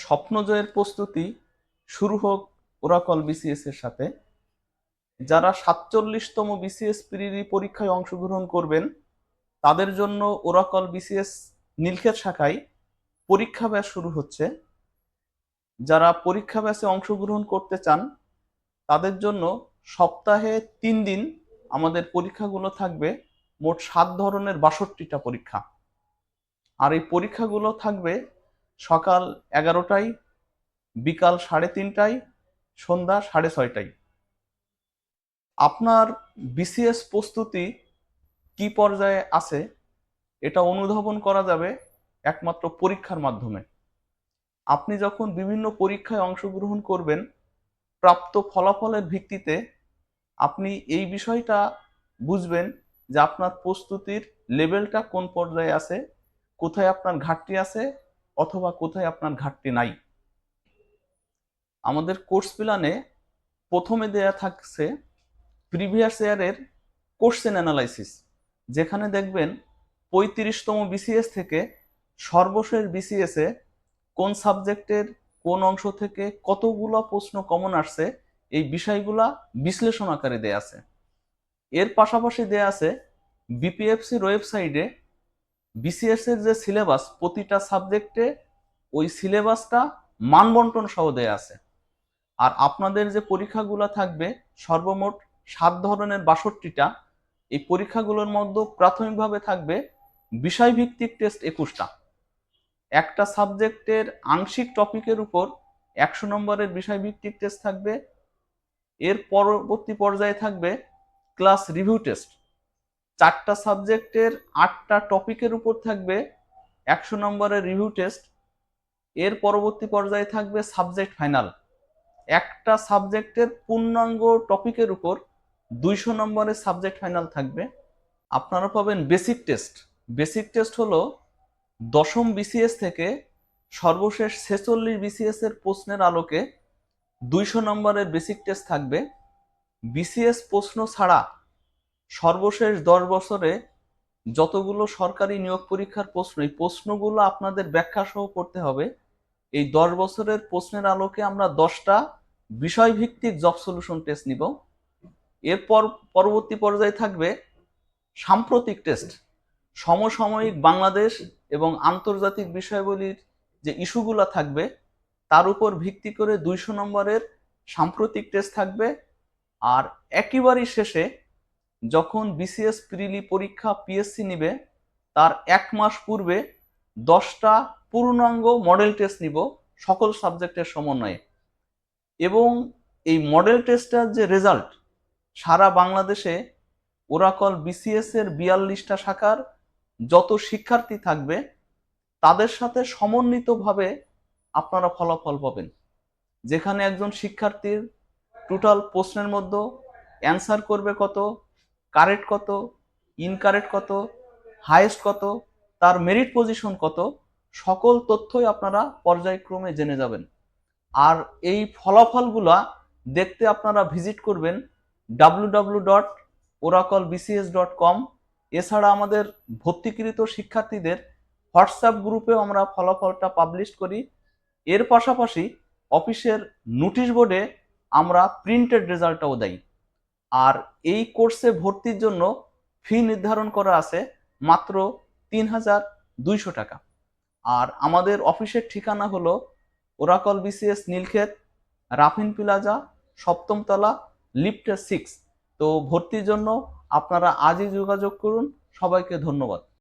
স্বপ্ন জয়ের প্রস্তুতি শুরু হোক ওরাকল বিসিএস এর সাথে। যারা 47তম বিসিএস প্রিলি পরীক্ষায় অংশগ্রহণ করবেন তাদের জন্য ওরাকল বিসিএস নীলক্ষেত শাখায় পরীক্ষা ব্যাচ শুরু হচ্ছে। যারা পরীক্ষা ব্যাচে অংশগ্রহণ করতে চান তাদের জন্য সপ্তাহে 3 দিন আমাদের পরীক্ষাগুলো থাকবে। মোট 7 ধরনের 62টা পরীক্ষা। আর এই পরীক্ষাগুলো থাকবে সকাল 11টায়, বিকাল 3:30টায়, সন্ধ্যা 6:30টায়। আপনার বিসিএস প্রস্তুতি কি পর্যায়ে আছে এটা অনুধাবন করা যাবে একমাত্র পরীক্ষার মাধ্যমে। আপনি যখন বিভিন্ন পরীক্ষায় অংশগ্রহণ করবেন প্রাপ্ত ফলাফলের ভিত্তিতে আপনি এই বিষয়টা বুঝবেন যে আপনার প্রস্তুতির লেভেলটা কোন পর্যায়ে আছে, কোথায় আপনার ঘাটতি আছে অথবা কোথায় আপনার ঘাটতি নাই। আমাদের কোর্স প্ল্যানে প্রথমে দেয়া থাকছে প্রিভিয়াস ইয়ারের কোশ্চেন অ্যানালাইসিস, যেখানে দেখবেন 35তম বিসিএস থেকে সর্বশেষ বিসিএসে কোন সাবজেক্টের কোন অংশ থেকে কতগুলো প্রশ্ন কমন আসছে এই বিষয়গুলা বিশ্লেষণ আকারে দেয়া আছে। এর পাশাপাশি দেয়া আছে বিপিএফসির ওয়েবসাইটে বিসিএস এর যে সিলেবাস প্রতিটা সাবজেক্টে ওই সিলেবাসটা মানবন্টন সহ দেয়া আছে। আর আপনাদের যে পরীক্ষাগুলো থাকবে সর্বমোট 7 ধরনের 62টা। এই পরীক্ষাগুলোর মধ্যে প্রাথমিকভাবে থাকবে বিষয়ভিত্তিক টেস্ট 21টা। একটা সাবজেক্টের আংশিক টপিকের উপর 100 নম্বরের বিষয়ভিত্তিক টেস্ট থাকবে। এর পরবর্তী পর্যায়ে থাকবে ক্লাস রিভিউ টেস্ট। 4টা সাবজেক্টের 8টা টপিকের উপর থাকবে 100 নম্বরের রিভিউ টেস্ট। এর পরবর্তী পর্যায়ে থাকবে সাবজেক্ট ফাইনাল। একটা সাবজেক্টের পূর্ণাঙ্গ টপিকের উপর 200 নম্বরের সাবজেক্ট ফাইনাল থাকবে। আপনারা পাবেন বেসিক টেস্ট। বেসিক টেস্ট হলো 10ম বিসিএস থেকে সর্বশেষ 46 বিসিএস এর প্রশ্নের আলোকে 200 নম্বরের বেসিক টেস্ট থাকবে। বিসিএস প্রশ্ন ছাড়া সর্বশেষ 10 বছরে যতগুলো সরকারি নিয়োগ পরীক্ষার প্রশ্ন, এই প্রশ্নগুলো আপনাদের ব্যাখ্যা সহ করতে হবে। এই 10 বছরের প্রশ্নের আলোকে আমরা 10টা বিষয়ভিত্তিক জব সলিউশন টেস্ট নিব। এরপর পরবর্তী পর্যায়ে থাকবে সাম্প্রতিক টেস্ট। সমসাময়িক বাংলাদেশ এবং আন্তর্জাতিক বিষয়াবলীর যে ইস্যুগুলো থাকবে তার উপর ভিত্তি করে 200 নম্বরের সাম্প্রতিক টেস্ট থাকবে। আর একেবারেই শেষে যখন বিসিএস প্রিলি পরীক্ষা পিএসসি নিবে তার 1 মাস পূর্বে 10টা পূর্ণাঙ্গ মডেল টেস্ট নিব সকল সাবজেক্টের সমন্বয়ে। এবং এই মডেল টেস্টের যে রেজাল্ট সারা বাংলাদেশে ওরাকল বিসিএস এর 42টা শাখার যত শিক্ষার্থী থাকবে তাদের সাথে সমন্বিতভাবে আপনারা ফলাফল পাবেন। যেখানে একজন শিক্ষার্থীর টোটাল প্রশ্নের মধ্যে অ্যান্সার করবে কত, কারেক্ট কত, ইনকারেক্ট কত, হাইয়েস্ট কত, তার মেরিট পজিশন কত, সকল তথ্যই আপনারা পর্যায়ক্রমে জেনে যাবেন। আর এই ফলাফলগুলা দেখতে আপনারা ভিজিট করবেন www.oracolbcs.com। এছাড়া আমাদের ভর্তিকৃত শিক্ষার্থীদের হোয়াটসঅ্যাপ গ্রুপেও আমরা ফলাফলটা পাবলিশ করি। এর পাশাপাশি অফিসের নোটিশ বোর্ডে আমরা প্রিন্টেড রেজাল্টটাও দেই। আর এই কোর্সে ভর্তির জন্য ফি নির্ধারণ করা আছে মাত্র 3200 টাকা। আর আমাদের অফিসের ঠিকানা হলো ওরাকল বিসিএস নীলক্ষেত, রাফিন প্লাজা, 7ম তলা, লিফটে 6। তো ভর্তির জন্য আপনারা আজই যোগাযোগ করুন। সবাইকে ধন্যবাদ।